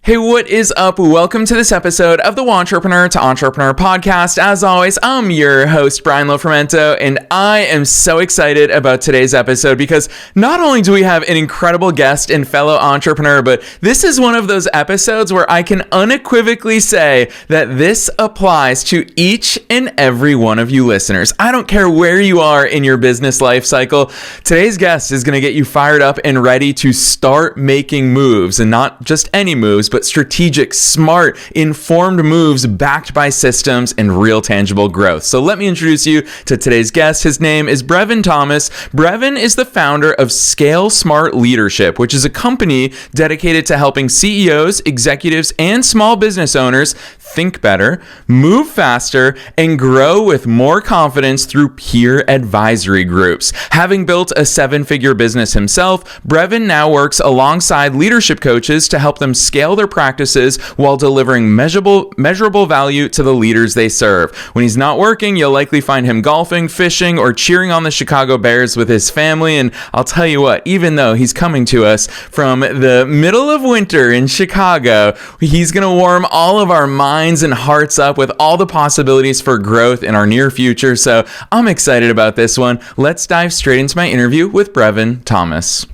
Hey, what is up? Welcome to this episode of the Wantrepreneur to Entrepreneur podcast. As always, I'm your host, Brian Lofrumento, and I am so excited about today's episode because not only do we have an incredible guest and fellow entrepreneur, but this is one of those episodes where I can unequivocally say that this applies to each and every one of you listeners. I don't care where you are in your business life cycle. Today's guest is going to get you fired up and ready to start making moves, and not just any moves, but strategic, smart, informed moves backed by systems and real tangible growth. So let me introduce you to today's guest. His name is Breven Thomas. Brevin is the founder of ScaleSmart Leadership, which is a company dedicated to helping CEOs, executives, and small business owners think better, move faster, and grow with more confidence through peer advisory groups. Having built a 7-figure business himself, Brevin now works alongside leadership coaches to help them scale their practices while delivering measurable value to the leaders they serve. When he's not working, you'll likely find him golfing, fishing, or cheering on the Chicago Bears with his family. And I'll tell you what, even though he's coming to us from the middle of winter in Chicago, he's going to warm all of our minds and hearts up with all the possibilities for growth in our near future. So I'm excited about this one. Let's dive straight into my interview with Breven Thomas.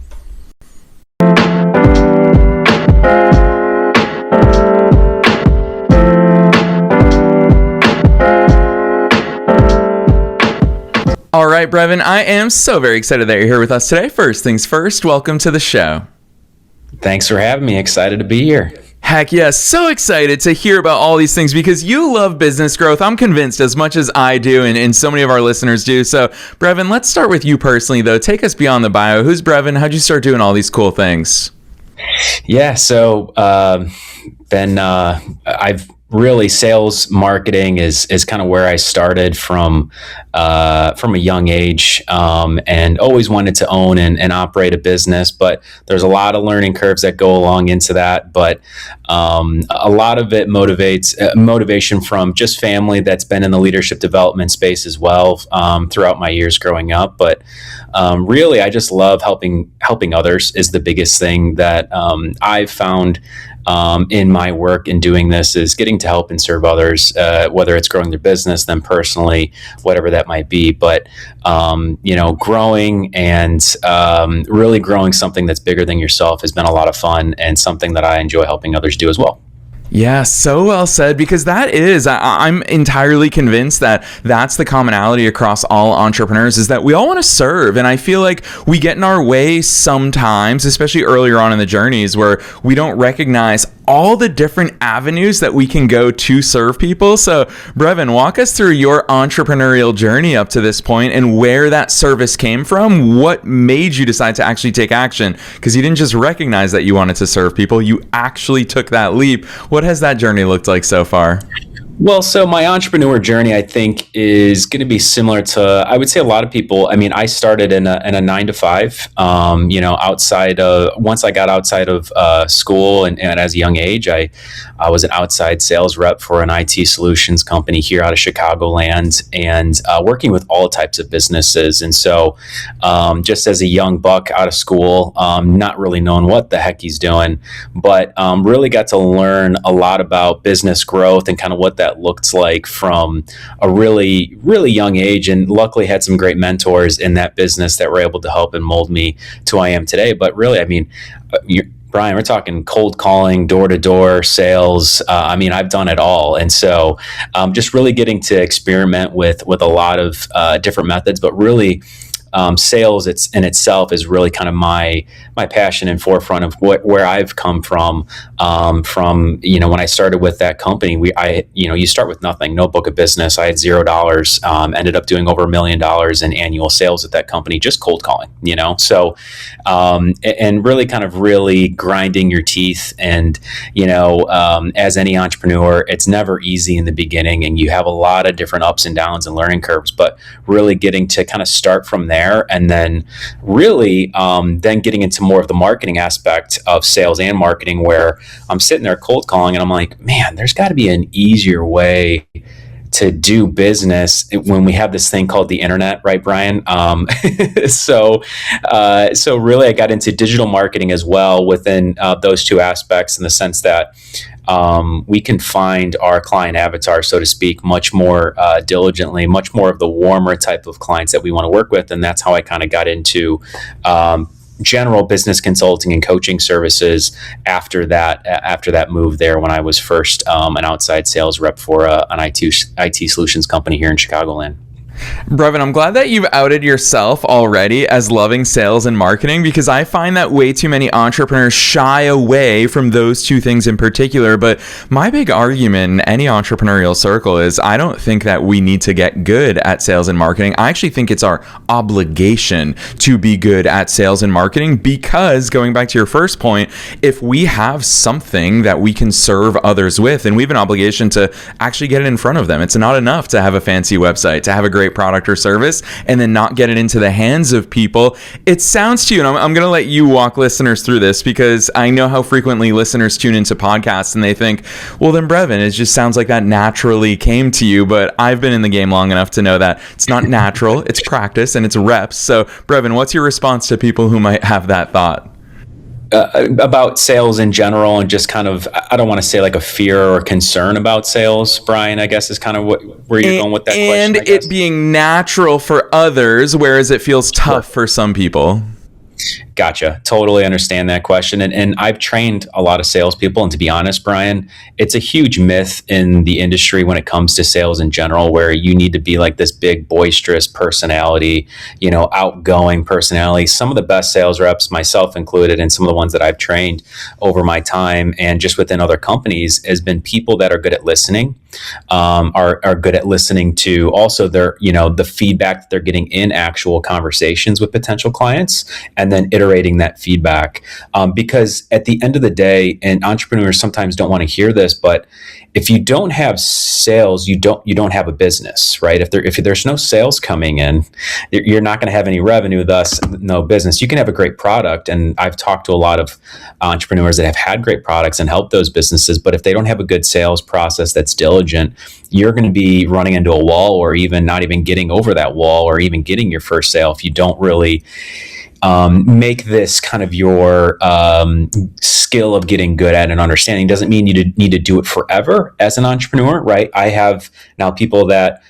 All right, Brevin, I am so very excited that you're here with us today. First things first, welcome to the show. Thanks for having me. Excited to be here. Heck yes, so excited to hear about all these things because you love business growth. I'm convinced as much as I do and so many of our listeners do. So, Brevin, let's start with you personally, though. Take us beyond the bio. Who's Brevin? How'd you start doing all these cool things? Yeah, so I've really sales marketing is kind of where I started from a young age, and always wanted to own and operate a business. But there's a lot of learning curves that go along into that. But a lot of it motivation from just family that's been in the leadership development space as well throughout my years growing up. But really, I just love helping others is the biggest thing that I've found in my work in doing this, is getting to help and serve others, whether it's growing their business, them personally, whatever that might be. But, growing and really growing something that's bigger than yourself has been a lot of fun and something that I enjoy helping others do as well. Yeah, so well said, because that is, I'm entirely convinced that that's the commonality across all entrepreneurs, is that we all want to serve. And I feel like we get in our way sometimes, especially earlier on in the journeys, where we don't recognize all the different avenues that we can go to serve people. So, Brevin, walk us through your entrepreneurial journey up to this point and where that service came from. What made you decide to actually take action? Because you didn't just recognize that you wanted to serve people, you actually took that leap. What has that journey looked like so far? Well, so my entrepreneur journey, I think, is going to be similar to, I would say, a lot of people. I mean, I started in a 9-to-5, once I got outside of school and as a young age, I was an outside sales rep for an IT solutions company here out of Chicagoland, and working with all types of businesses. And so just as a young buck out of school, not really knowing what the heck he's doing, but really got to learn a lot about business growth and kind of what that looked like from a really, really young age, and luckily had some great mentors in that business that were able to help and mold me to who I am today. But really, I mean, Brian, we're talking cold calling, door-to-door sales. I've done it all. And so just really getting to experiment with a lot of different methods, but really sales in itself is really kind of my passion and forefront of where I've come from. When I started with that company, you start with nothing, no book of business. I had $0, ended up doing over $1 million in annual sales at that company, just cold calling, so, and really kind of really grinding your teeth. And, as any entrepreneur, it's never easy in the beginning, and you have a lot of different ups and downs and learning curves, but really getting to kind of start from there. And then really then getting into more of the marketing aspect of sales and marketing, where I'm sitting there cold calling and I'm like, man, there's got to be an easier way to do business when we have this thing called the internet, right, Brian? So really, I got into digital marketing as well within those two aspects, in the sense that we can find our client avatar, so to speak, much more diligently, much more of the warmer type of clients that we want to work with. And that's how I kind of got into general business consulting and coaching services after that move there, when I was first an outside sales rep for an IT solutions company here in Chicagoland. Brevin, I'm glad that you've outed yourself already as loving sales and marketing, because I find that way too many entrepreneurs shy away from those two things in particular. But my big argument in any entrepreneurial circle is I don't think that we need to get good at sales and marketing. I actually think it's our obligation to be good at sales and marketing, because going back to your first point, if we have something that we can serve others with, then we have an obligation to actually get it in front of them. It's not enough to have a fancy website, to have a great product or service, and then not get it into the hands of people. It sounds to you, and I'm going to let you walk listeners through this, because I know how frequently listeners tune into podcasts and they think, well, then Brevin, it just sounds like that naturally came to you. But I've been in the game long enough to know that it's not natural, it's practice and it's reps. So Brevin, what's your response to people who might have that thought? About sales in general, and just kind of, I don't want to say like a fear or concern about sales, Brian, I guess is kind of where you're going with that question. And it being natural for others, whereas it feels tough for some people. Gotcha. Totally understand that question. And I've trained a lot of salespeople. And to be honest, Brian, it's a huge myth in the industry when it comes to sales in general, where you need to be like this big, boisterous personality, outgoing personality. Some of the best sales reps, myself included, and some of the ones that I've trained over my time and just within other companies, has been people that are good at listening, are good at listening to also their, the feedback that they're getting in actual conversations with potential clients, and then iterating that feedback. Because at the end of the day, and entrepreneurs sometimes don't want to hear this, but if you don't have sales, you don't have a business, right? If there's no sales coming in, you're not going to have any revenue, thus no business. You can have a great product, and I've talked to a lot of entrepreneurs that have had great products and helped those businesses, but if they don't have a good sales process that's diligent, you're going to be running into a wall, or even not even getting over that wall, or even getting your first sale if you don't really make this kind of your skill of getting good at and understanding. Doesn't mean you need to do it forever as an entrepreneur, right? I have now people that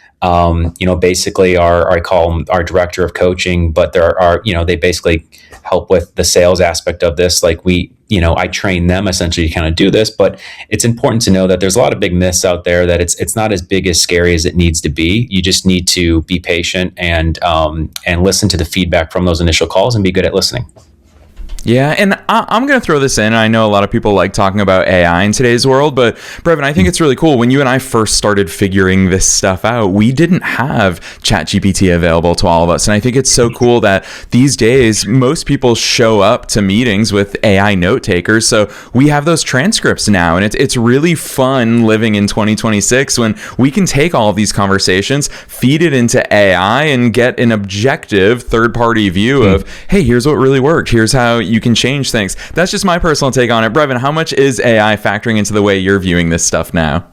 basically I call them our director of coaching, but there are, they basically help with the sales aspect of this. Like I train them essentially to kind of do this, but it's important to know that there's a lot of big myths out there, that it's not as big as scary as it needs to be. You just need to be patient and listen to the feedback from those initial calls and be good at listening. Yeah, and I'm going to throw this in. I know a lot of people like talking about AI in today's world, but Brevin, I think it's really cool. When you and I first started figuring this stuff out, we didn't have ChatGPT available to all of us. And I think it's so cool that these days, most people show up to meetings with AI note takers. So we have those transcripts now. And it's really fun living in 2026 when we can take all of these conversations, feed it into AI, and get an objective third-party view of, hey, here's what really worked. Here's how you can change things. That's just my personal take on it. Brevin, how much is AI factoring into the way you're viewing this stuff now?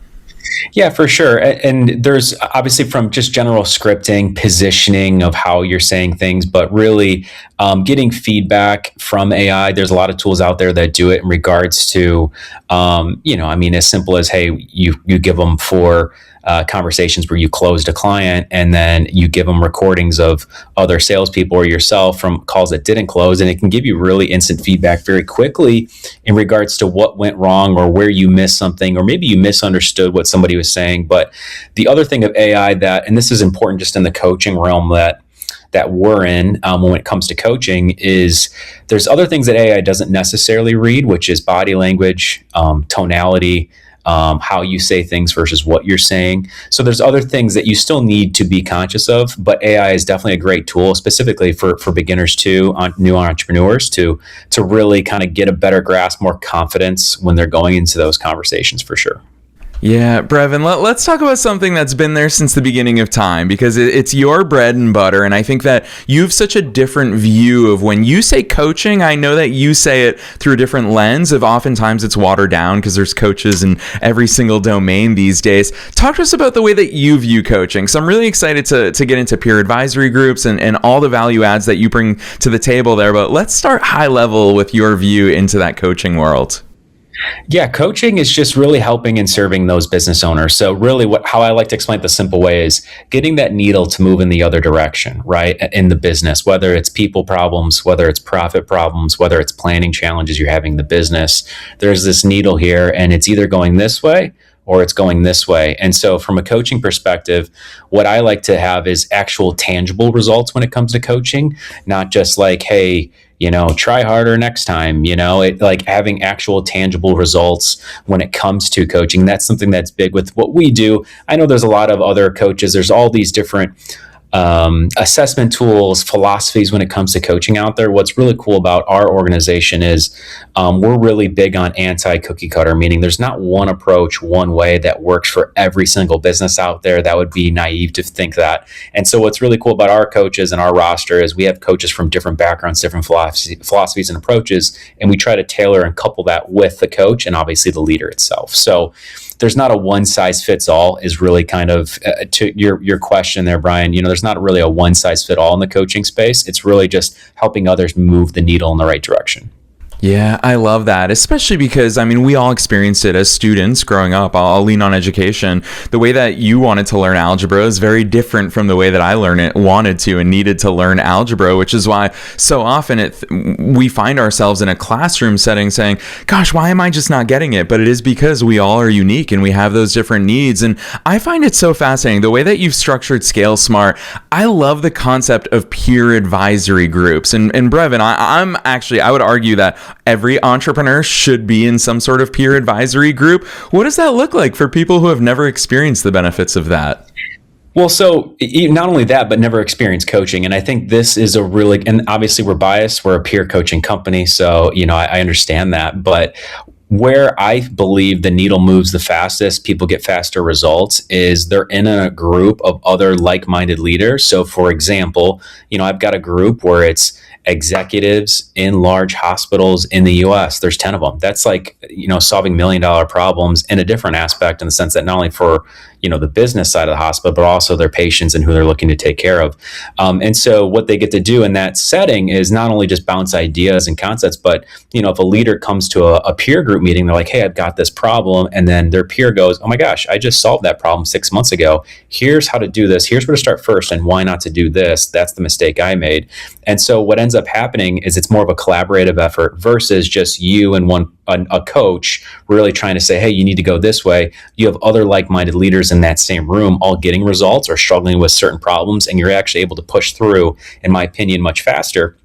Yeah, for sure. And there's obviously from just general scripting, positioning of how you're saying things, but really getting feedback from AI. There's a lot of tools out there that do it in regards to, as simple as, hey, you give them for conversations where you closed a client, and then you give them recordings of other salespeople or yourself from calls that didn't close, and it can give you really instant feedback very quickly in regards to what went wrong, or where you missed something, or maybe you misunderstood what somebody was saying. But the other thing of AI and this is important just in the coaching realm that we're in when it comes to coaching, is there's other things that AI doesn't necessarily read, which is body language, tonality, how you say things versus what you're saying. So there's other things that you still need to be conscious of, but AI is definitely a great tool, specifically for beginners too, new entrepreneurs to really kind of get a better grasp, more confidence when they're going into those conversations, for sure. Yeah, Brevin, let's talk about something that's been there since the beginning of time, because it's your bread and butter. And I think that you have such a different view of when you say coaching. I know that you say it through a different lens of oftentimes it's watered down because there's coaches in every single domain these days. Talk to us about the way that you view coaching. So I'm really excited to get into peer advisory groups and all the value adds that you bring to the table there. But let's start high level with your view into that coaching world. Yeah, coaching is just really helping and serving those business owners. So really how I like to explain it the simple way is getting that needle to move in the other direction, right? In the business, whether it's people problems, whether it's profit problems, whether it's planning challenges you're having in the business, there's this needle here and it's either going this way or it's going this way. And so from a coaching perspective, what I like to have is actual tangible results when it comes to coaching, not just like, hey, try harder next time, like having actual tangible results when it comes to coaching. That's something that's big with what we do. I know there's a lot of other coaches. There's all these different assessment tools, philosophies when it comes to coaching out there. What's really cool about our organization is we're really big on anti-cookie cutter, meaning there's not one approach, one way that works for every single business out there. That would be naive to think that. And so what's really cool about our coaches and our roster is we have coaches from different backgrounds, different philosophies and approaches, and we try to tailor and couple that with the coach and obviously the leader itself. So there's not a one size fits all is really kind of to your question there, Brian. There's not really a one size fit all in the coaching space. It's really just helping others move the needle in the right direction. Yeah, I love that, especially because, we all experienced it as students growing up. I'll lean on education. The way that you wanted to learn algebra is very different from the way that I wanted to and needed to learn algebra, which is why so often we find ourselves in a classroom setting saying, gosh, why am I just not getting it? But it is because we all are unique and we have those different needs. And I find it so fascinating, the way that you've structured ScaleSmart. I love the concept of peer advisory groups. And Brevin, I would argue that every entrepreneur should be in some sort of peer advisory group. What does that look like for people who have never experienced the benefits of that? Well, so not only that, but never experienced coaching. And I think this is and obviously we're biased. We're a peer coaching company. So, I understand that. But where I believe the needle moves the fastest, people get faster results, is they're in a group of other like-minded leaders. So for example, I've got a group where it's executives in large hospitals in the US. There's 10 of them. That's like, solving $1 million problems in a different aspect, in the sense that not only for, the business side of the hospital, but also their patients and who they're looking to take care of. And so what they get to do in that setting is not only just bounce ideas and concepts, but, if a leader comes to a peer group meeting, they're like, hey, I've got this problem. And then their peer goes, oh my gosh, I just solved that problem 6 months ago. Here's how to do this. Here's where to start first. And why not to do this? That's the mistake I made. And so what ends up happening is it's more of a collaborative effort versus just you and a coach really trying to say, hey, you need to go this way. You have other like-minded leaders in that same room all getting results or struggling with certain problems, and you're actually able to push through, in my opinion, much faster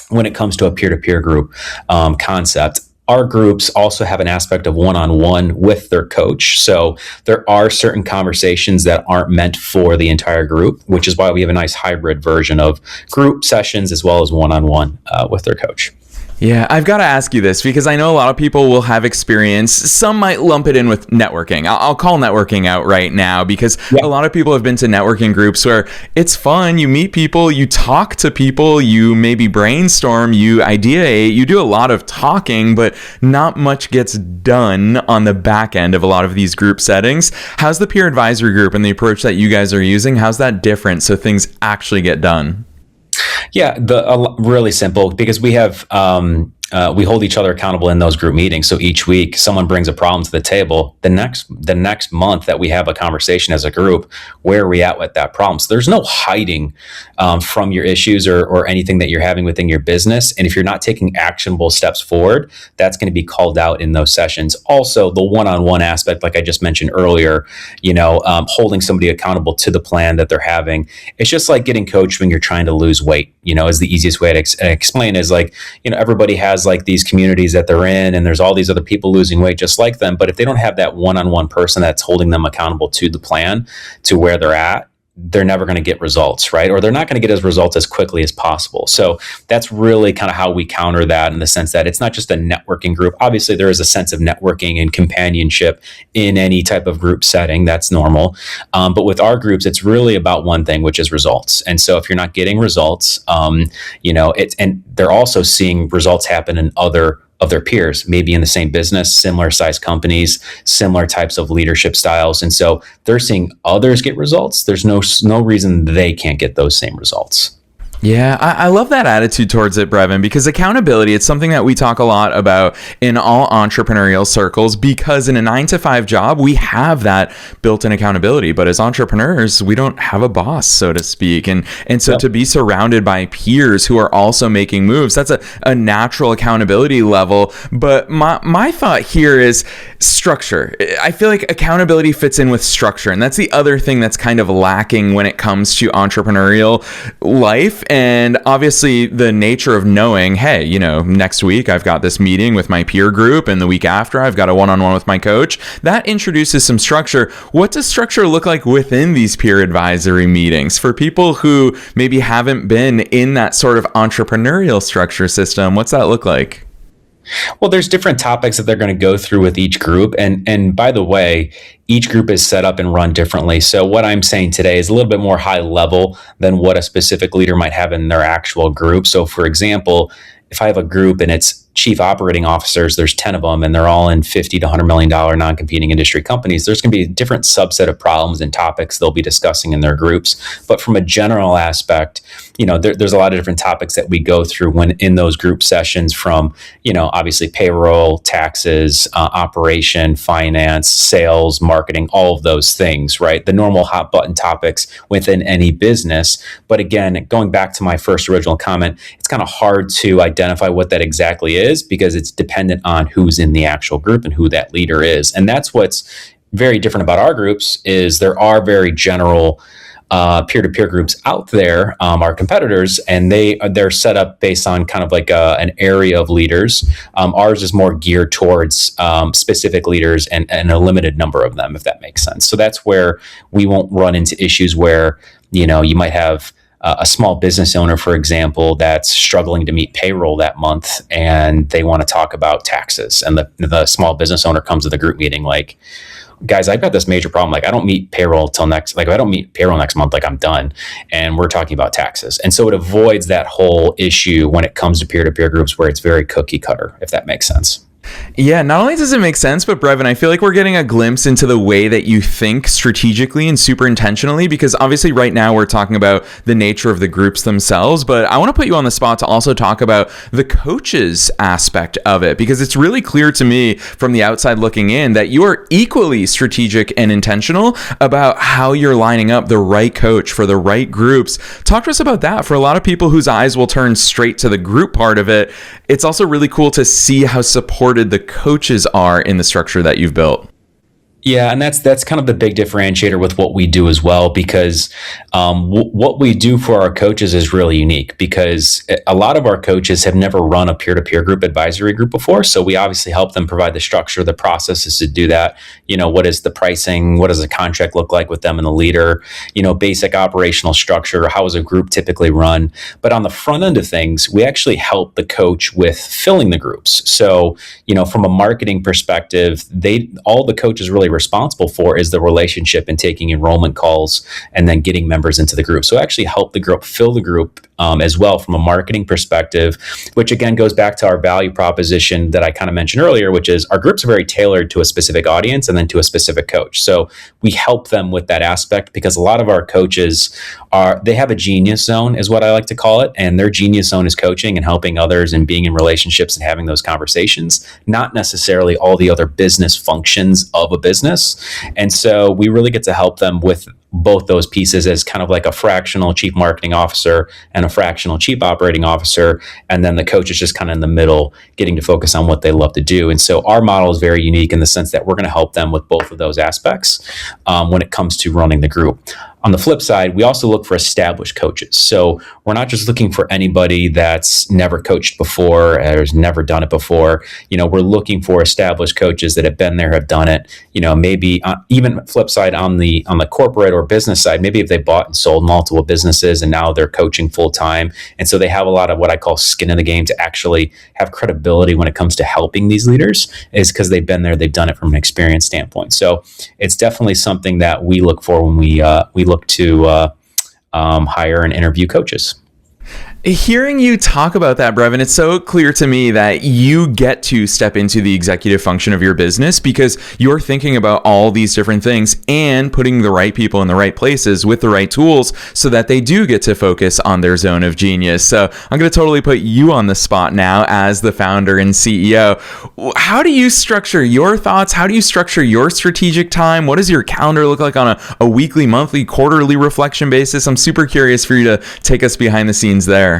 when it comes to a peer-to-peer group concept. Our groups also have an aspect of one-on-one with their coach. So there are certain conversations that aren't meant for the entire group, which is why we have a nice hybrid version of group sessions as well as one-on-one with their coach. Yeah, I've got to ask you this because I know a lot of people will have experience. Some might lump it in with networking. I'll call networking out right now because a lot of people have been to networking groups where it's fun. You meet people, you talk to people, you maybe brainstorm, you ideate, you do a lot of talking, but not much gets done on the back end of a lot of these group settings. How's the peer advisory group and the approach that you guys are using? How's that different so things actually get done? Yeah, really simple, because we have we hold each other accountable in those group meetings. So each week someone brings a problem to the table. The next month that we have a conversation as a group, where are we at with that problem? So there's no hiding from your issues or anything that you're having within your business. And if you're not taking actionable steps forward, that's going to be called out in those sessions. Also, the one-on-one aspect, like I just mentioned earlier, holding somebody accountable to the plan that they're having. It's just like getting coached when you're trying to lose weight, is the easiest way to explain is like, everybody has like these communities that they're in, and there's all these other people losing weight just like them. But if they don't have that one-on-one person that's holding them accountable to the plan, to where they're at, they're never going to get results, right? Or they're not going to get as results as quickly as possible. So that's really kind of how we counter that, in the sense that it's not just a networking group. Obviously, there is a sense of networking and companionship in any type of group setting. That's normal. But with our groups, it's really about one thing, which is results. And so if you're not getting results, and they're also seeing results happen in other of their peers, maybe in the same business, similar size companies, similar types of leadership styles. And so they're seeing others get results. There's no reason they can't get those same results. Yeah, I love that attitude towards it, Brevin, because accountability, it's something that we talk a lot about in all entrepreneurial circles, because in a 9-to-5 job, we have that built-in accountability. But as entrepreneurs, we don't have a boss, so to speak. And so to be surrounded by peers who are also making moves, that's a natural accountability level. But my thought here is structure. I feel like accountability fits in with structure. And that's the other thing that's kind of lacking when it comes to entrepreneurial life. And obviously the nature of knowing, hey, next week I've got this meeting with my peer group, and the week after I've got a one-on-one with my coach. That introduces some structure. What does structure look like within these peer advisory meetings for people who maybe haven't been in that sort of entrepreneurial structure system? What's that look like? Well, there's different topics that they're going to go through with each group. And by the way, each group is set up and run differently. So what I'm saying today is a little bit more high level than what a specific leader might have in their actual group. So for example, if I have a group and it's chief operating officers, there's 10 of them, and they're all in $50 to $100 million non-competing industry companies, there's going to be a different subset of problems and topics they'll be discussing in their groups. But from a general aspect, there's a lot of different topics that we go through when in those group sessions, from, obviously payroll, taxes, operation, finance, sales, marketing, all of those things, right? The normal hot button topics within any business. But again, going back to my first original comment, it's kind of hard to identify what that exactly is, because it's dependent on who's in the actual group and who that leader is. And that's what's very different about our groups, is there are very general peer-to-peer groups out there, our competitors, and they're set up based on kind of like an area of leaders. Ours is more geared towards specific leaders and a limited number of them, if that makes sense. So that's where we won't run into issues where, you might have a small business owner, for example, that's struggling to meet payroll that month, and they want to talk about taxes. And the small business owner comes to the group meeting like, guys, I've got this major problem. Like, I don't meet payroll till next, like, if I don't meet payroll next month, like, I'm done. And we're talking about taxes. And so it avoids that whole issue when it comes to peer-to-peer groups where it's very cookie cutter, if that makes sense. Yeah, not only does it make sense, but Brevin, I feel like we're getting a glimpse into the way that you think strategically and super intentionally, because obviously right now we're talking about the nature of the groups themselves, but I want to put you on the spot to also talk about the coaches aspect of it, because it's really clear to me from the outside looking in that you are equally strategic and intentional about how you're lining up the right coach for the right groups. Talk to us about that. For a lot of people whose eyes will turn straight to the group part of it, it's also really cool to see how supported the coaches are in the structure that you've built. Yeah, and that's kind of the big differentiator with what we do as well, because what we do for our coaches is really unique, because a lot of our coaches have never run a peer-to-peer group advisory group before. So we obviously help them provide the structure, the processes to do that. What is the pricing? What does a contract look like with them and the leader? Basic operational structure. How is a group typically run? But on the front end of things, we actually help the coach with filling the groups. So, from a marketing perspective, all the coaches really responsible for is the relationship and taking enrollment calls and then getting members into the group. So actually help the group fill the group as well from a marketing perspective, which again goes back to our value proposition that I kind of mentioned earlier, which is our groups are very tailored to a specific audience and then to a specific coach. So we help them with that aspect, because a lot of our coaches they have a genius zone, is what I like to call it. And their genius zone is coaching and helping others and being in relationships and having those conversations, not necessarily all the other business functions of a business. And so we really get to help them with both those pieces as kind of like a fractional chief marketing officer and a fractional chief operating officer. And then the coach is just kind of in the middle, getting to focus on what they love to do. And so our model is very unique in the sense that we're going to help them with both of those aspects when it comes to running the group. On the flip side, we also look for established coaches. So we're not just looking for anybody that's never coached before or has never done it before. We're looking for established coaches that have been there, have done it. Maybe even flip side on the corporate or business side, maybe if they bought and sold multiple businesses and now they're coaching full time. And so they have a lot of what I call skin in the game to actually have credibility when it comes to helping these leaders, is because they've been there, they've done it from an experience standpoint. So it's definitely something that we look for when we look to hire and interview coaches. Hearing you talk about that, Brevin, it's so clear to me that you get to step into the executive function of your business because you're thinking about all these different things and putting the right people in the right places with the right tools so that they do get to focus on their zone of genius. So I'm going to totally put you on the spot now as the founder and CEO. How do you structure your thoughts? How do you structure your strategic time? What does your calendar look like on a weekly, monthly, quarterly reflection basis? I'm super curious for you to take us behind the scenes there.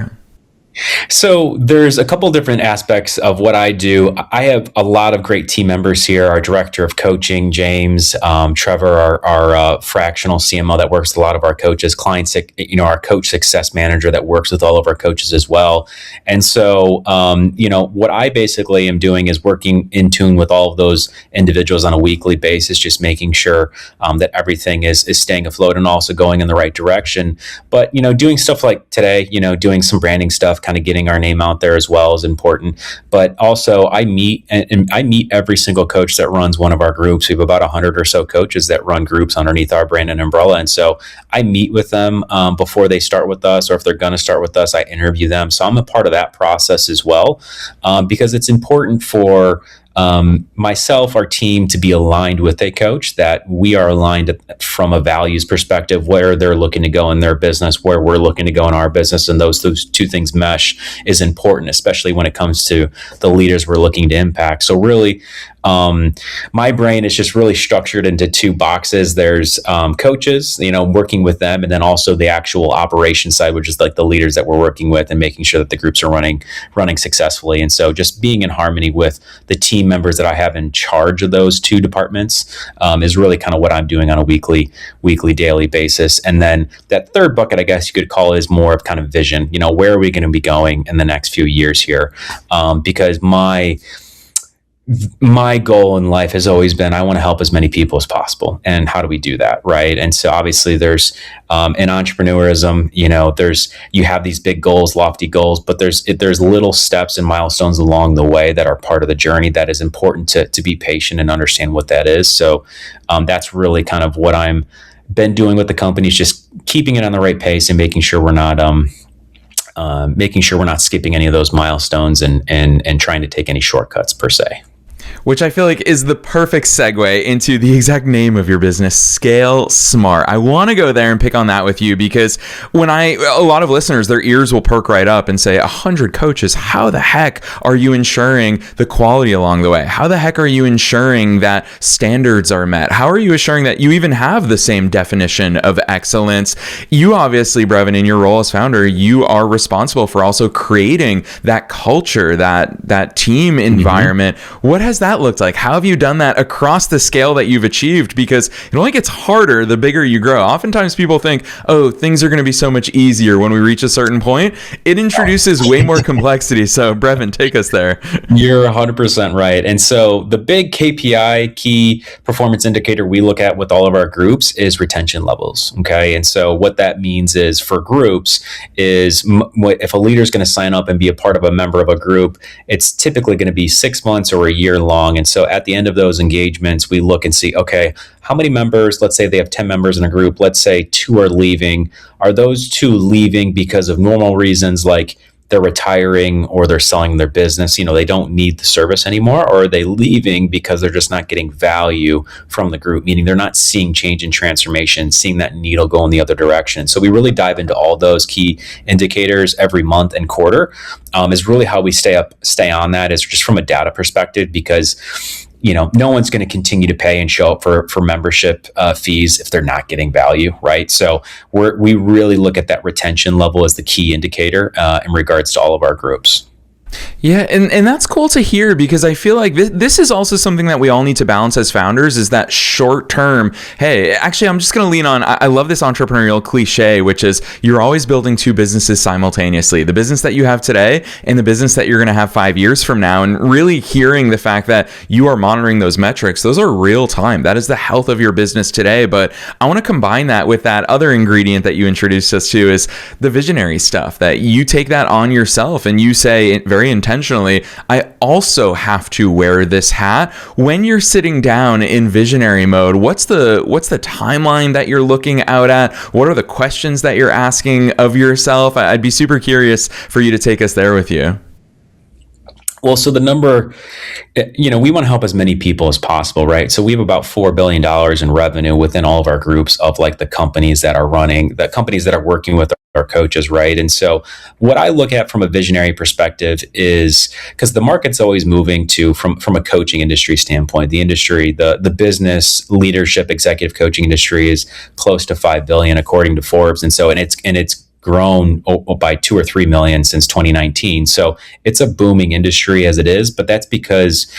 So there's a couple different aspects of what I do. I have a lot of great team members here. Our director of coaching, James, Trevor, our fractional CMO that works with a lot of our coaches, clients, our coach success manager that works with all of our coaches as well. And so, what I basically am doing is working in tune with all of those individuals on a weekly basis, just making sure that everything is staying afloat and also going in the right direction. But, doing stuff like today, doing some branding stuff, kind of getting our name out there as well is important. But also I meet every single coach that runs one of our groups. We have about 100 or so coaches that run groups underneath our brand and umbrella. And so I meet with them before they start with us, or if they're going to start with us, I interview them. So I'm a part of that process as well, because it's important for myself, our team, to be aligned with a coach, that we are aligned from a values perspective, where they're looking to go in their business, where we're looking to go in our business. And those two things mesh is important, especially when it comes to the leaders we're looking to impact. So really, my brain is just really structured into two boxes. There's coaches, working with them, and then also the actual operation side, which is like the leaders that we're working with and making sure that the groups are running successfully. And so just being in harmony with the team members that I have in charge of those two departments is really kind of what I'm doing on a weekly, daily basis. And then that third bucket, I guess you could call it, is more of kind of vision. Where are we going to be going in the next few years here? Because my goal in life has always been, I want to help as many people as possible. And how do we do that, right? And so obviously there's in entrepreneurism, you have these big goals, lofty goals, but there's little steps and milestones along the way that are part of the journey that is important to be patient and understand what that is. So that's really kind of what I'm been doing with the company, is just keeping it on the right pace and making sure we're not skipping any of those milestones and trying to take any shortcuts per se. Which I feel like is the perfect segue into the exact name of your business, ScaleSmart. I want to go there and pick on that with you, because a lot of listeners, their ears will perk right up and say, 100 coaches, how the heck are you ensuring the quality along the way? How the heck are you ensuring that standards are met? How are you assuring that you even have the same definition of excellence? You obviously, Brevin, in your role as founder, you are responsible for also creating that culture, that team environment. Mm-hmm. What has that looked like? How have you done that across the scale that you've achieved? Because it only gets harder the bigger you grow. Oftentimes people think, things are going to be so much easier when we reach a certain point. It introduces way more complexity. So Brevin, take us there. You're 100% right. And so the big KPI, key performance indicator we look at with all of our groups is retention levels. Okay. And so what that means is, for groups, is if a leader is going to sign up and be a part of a member of a group, it's typically going to be 6 months or a year long. And so at the end of those engagements, we look and see, okay, how many members, let's say they have 10 members in a group, let's say 2 are leaving. Are those 2 leaving because of normal reasons, like they're retiring or they're selling their business, they don't need the service anymore? Or are they leaving because they're just not getting value from the group, meaning they're not seeing change and transformation, seeing that needle go in the other direction? So we really dive into all those key indicators every month and quarter, is really how we stay on that, is just from a data perspective, because no one's going to continue to pay and show up for membership fees if they're not getting value, right? So we really look at that retention level as the key indicator in regards to all of our groups. Yeah, and that's cool to hear, because I feel like this is also something that we all need to balance as founders, is that short term, hey, actually, I'm just going to lean on, I love this entrepreneurial cliche, which is you're always building two businesses simultaneously, the business that you have today and the business that you're going to have 5 years from now. And really hearing the fact that you are monitoring those metrics, those are real time. That is the health of your business today. But I want to combine that with that other ingredient that you introduced us to, is the visionary stuff, that you take that on yourself and you say very intentionally, I also have to wear this hat. When you're sitting down in visionary mode, what's the timeline that you're looking out at? What are the questions that you're asking of yourself? I'd be super curious for you to take us there with you. Well, so the number, we want to help as many people as possible, right? So we have about $4 billion in revenue within all of our groups of like the companies that are working with our coaches, right? And so what I look at from a visionary perspective is, because the market's always moving from a coaching industry standpoint, the business leadership executive coaching industry is close to 5 billion according to Forbes. And so, and it's grown by 2 or 3 million since 2019. So it's a booming industry as it is, but that's because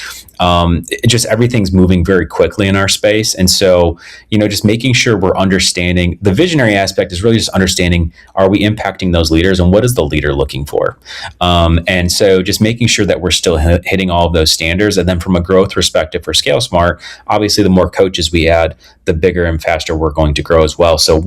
just everything's moving very quickly in our space. And so, just making sure we're understanding the visionary aspect is really just understanding, are we impacting those leaders and what is the leader looking for? And so just making sure that we're still hitting all of those standards. And then from a growth perspective for ScaleSmart, obviously the more coaches we add, the bigger and faster we're going to grow as well. So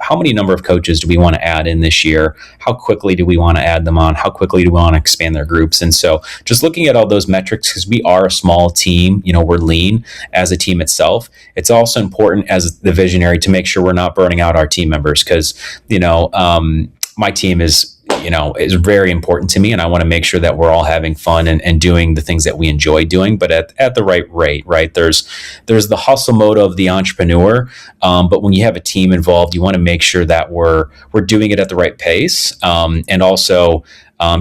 how many number of coaches do we want to add in this year? How quickly do we want to add them on? How quickly do we want to expand their groups? And so just looking at all those metrics, because we are a small team, we're lean as a team itself. It's also important as the visionary to make sure we're not burning out our team members, because, my team is very important to me, and I want to make sure that we're all having fun and doing the things that we enjoy doing, but at the right rate, right? There's the hustle mode of the entrepreneur, but when you have a team involved, you want to make sure that we're doing it at the right pace, and also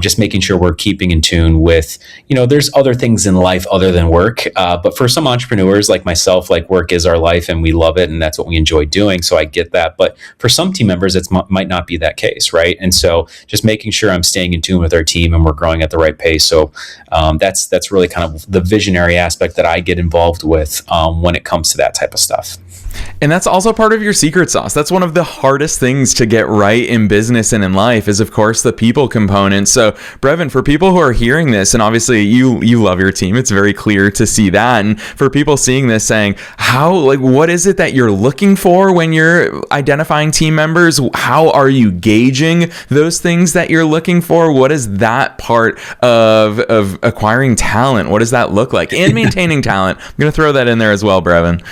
just making sure we're keeping in tune with, there's other things in life other than work. But for some entrepreneurs like myself, like work is our life and we love it and that's what we enjoy doing. So I get that. But for some team members, it might not be that case, right? And so just making sure I'm staying in tune with our team and we're growing at the right pace. So that's really kind of the visionary aspect that I get involved with when it comes to that type of stuff. And that's also part of your secret sauce. That's one of the hardest things to get right in business and in life is, of course, the people component. So, Brevin, for people who are hearing this, and obviously you love your team, it's very clear to see that. And for people seeing this saying, what is it that you're looking for when you're identifying team members? How are you gauging those things that you're looking for? What is that part of acquiring talent? What does that look like? And maintaining talent. I'm going to throw that in there as well, Brevin.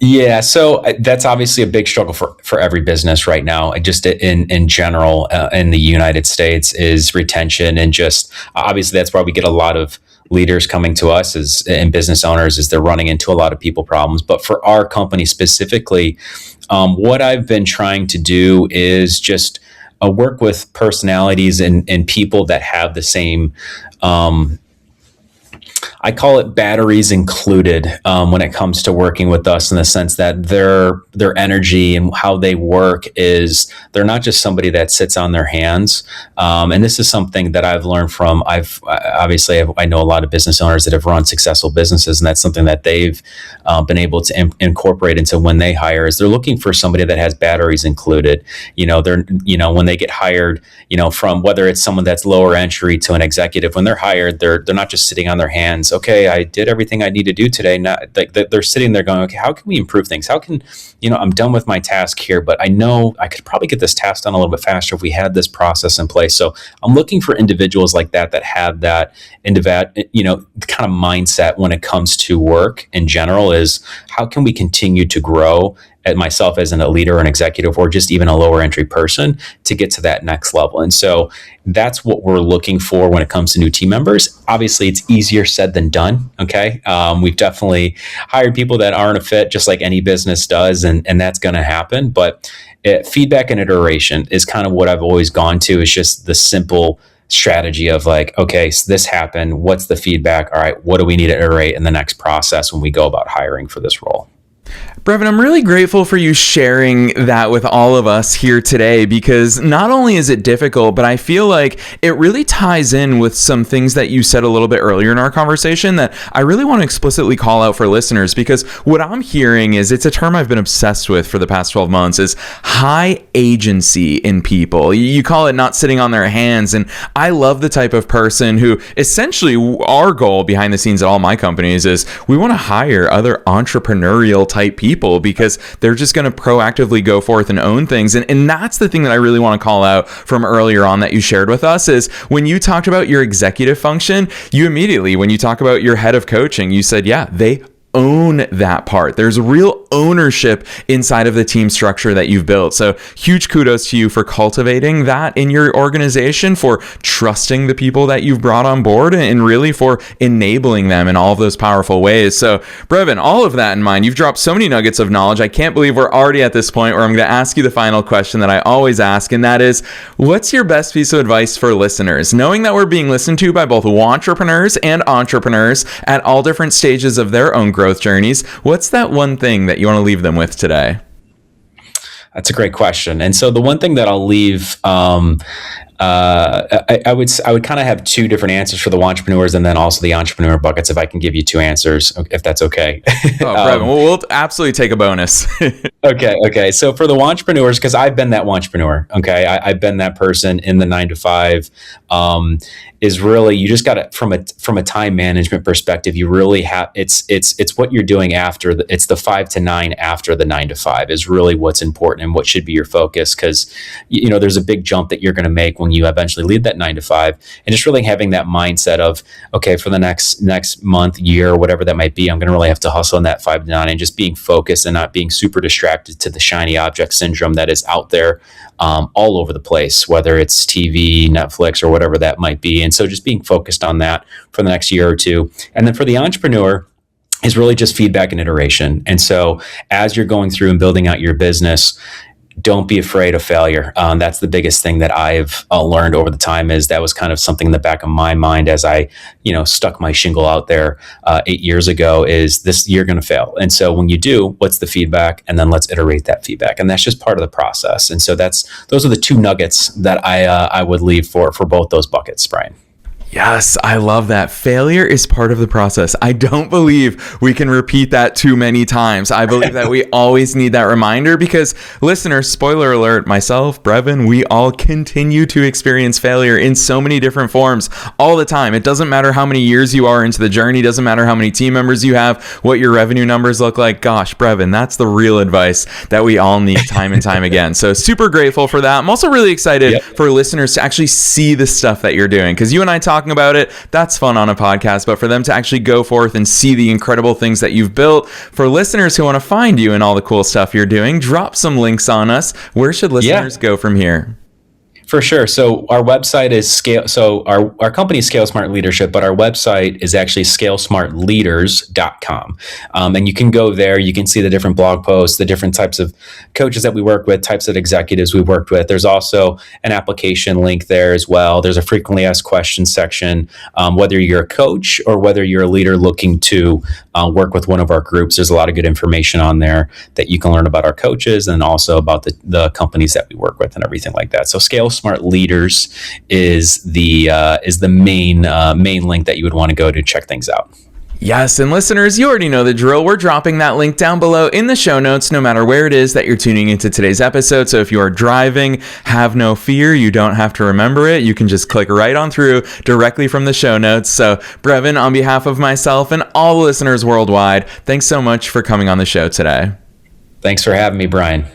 Yeah, so that's obviously a big struggle for every business right now. Just in general, in the United States, is retention, and just obviously that's why we get a lot of leaders coming to us and business owners, is they're running into a lot of people problems. But for our company specifically, what I've been trying to do is just work with personalities and people that have the same. I call it batteries included when it comes to working with us, in the sense that their energy and how they work is, they're not just somebody that sits on their hands. And this is something that I've learned from, I know a lot of business owners that have run successful businesses, and that's something that they've been able to incorporate into when they hire, is they're looking for somebody that has batteries included. When they get hired, from whether it's someone that's lower entry to an executive, when they're hired, they're not just sitting on their hands. Okay, I did everything I need to do today. Now, they're sitting there going, okay, how can we improve things? How can, I'm done with my task here, but I know I could probably get this task done a little bit faster if we had this process in place. So I'm looking for individuals like that have that kind of mindset when it comes to work in general, is how can we continue to grow at myself as a leader or an executive, or just even a lower entry person, to get to that next level. And so that's what we're looking for when it comes to new team members. Obviously, it's easier said than done. Okay. We've definitely hired people that aren't a fit, just like any business does. And that's going to happen. But feedback and iteration is kind of what I've always gone to. Is just the simple strategy of like, okay, so this happened. What's the feedback? All right. What do we need to iterate in the next process when we go about hiring for this role? Brevin, I'm really grateful for you sharing that with all of us here today, because not only is it difficult, but I feel like it really ties in with some things that you said a little bit earlier in our conversation that I really want to explicitly call out for listeners, because what I'm hearing is, it's a term I've been obsessed with for the past 12 months, is high agency in people. You call it not sitting on their hands. And I love the type of person who, essentially, our goal behind the scenes at all my companies is we want to hire other entrepreneurial type people, because they're just going to proactively go forth and own things. And that's the thing that I really want to call out from earlier on that you shared with us, is when you talked about your executive function, you immediately, when you talk about your head of coaching, you said, yeah, they own that part. There's real ownership inside of the team structure that you've built. So huge kudos to you for cultivating that in your organization, for trusting the people that you've brought on board, and really for enabling them in all of those powerful ways. So Brevin, all of that in mind, you've dropped so many nuggets of knowledge. I can't believe we're already at this point where I'm going to ask you the final question that I always ask, and that is, what's your best piece of advice for listeners? Knowing that we're being listened to by both entrepreneurs and entrepreneurs at all different stages of their own growth journeys, what's that one thing that you want to leave them with today? That's a great question. And so the one thing that I'll leave, I would kind of have two different answers for the entrepreneurs, and then also the entrepreneur buckets, if I can give you two answers, if that's okay. Brevin, we'll absolutely take a bonus. Okay. So for the entrepreneurs, because I've been that entrepreneur, okay, I've been that person in the 9 to 5. Is really, you just got to, from a time management perspective, you really have, it's what you're doing after it's the 5 to 9 after the 9 to 5 is really what's important and what should be your focus, because there's a big jump that you're going to make when you eventually leave that 9 to 5, and just really having that mindset of, okay, for the next month, year, whatever that might be, I'm going to really have to hustle in that 5 to 9, and just being focused and not being super distracted to the shiny object syndrome that is out there all over the place, whether it's TV, Netflix, or whatever that might be. And so just being focused on that for the next year or two. And then for the entrepreneur, is really just feedback and iteration. And so as you're going through and building out your business, don't be afraid of failure. That's the biggest thing that I've learned over the time, is that was kind of something in the back of my mind as I, stuck my shingle out there 8 years ago, is this, you're going to fail. And so when you do, what's the feedback? And then let's iterate that feedback. And that's just part of the process. And so those are the two nuggets that I would leave for both those buckets, Brian. Yes, I love that. Failure is part of the process. I don't believe we can repeat that too many times. I believe that we always need that reminder, because, listeners, spoiler alert, myself, Brevin, we all continue to experience failure in so many different forms all the time. It doesn't matter how many years you are into the journey, doesn't matter how many team members you have, what your revenue numbers look like. Gosh, Brevin, that's the real advice that we all need time and time again. So super grateful for that. I'm also really excited for listeners to actually see the stuff that you're doing, because you and I talking about it, that's fun on a podcast, but for them to actually go forth and see the incredible things that you've built. For listeners who want to find you and all the cool stuff you're doing, drop some links on us. Where should listeners go from here? For sure. So our website is our company is ScaleSmart Leadership, but our website is actually ScaleSmartLeaders.com. And you can go there. You can see the different blog posts, the different types of coaches that we work with, types of executives we worked with. There's also an application link there as well. There's a frequently asked questions section. Whether you're a coach or whether you're a leader looking to work with one of our groups, there's a lot of good information on there that you can learn about our coaches, and also about the companies that we work with and everything like that. So ScaleSmart Leaders is the main link that you would want to go to check things out. Yes, and listeners, you already know the drill. We're dropping that link down below in the show notes, no matter where it is that you're tuning into today's episode. So if you are driving, have no fear. You don't have to remember it. You can just click right on through directly from the show notes. So Brevin, on behalf of myself and all the listeners worldwide, thanks so much for coming on the show today. Thanks for having me, Brian.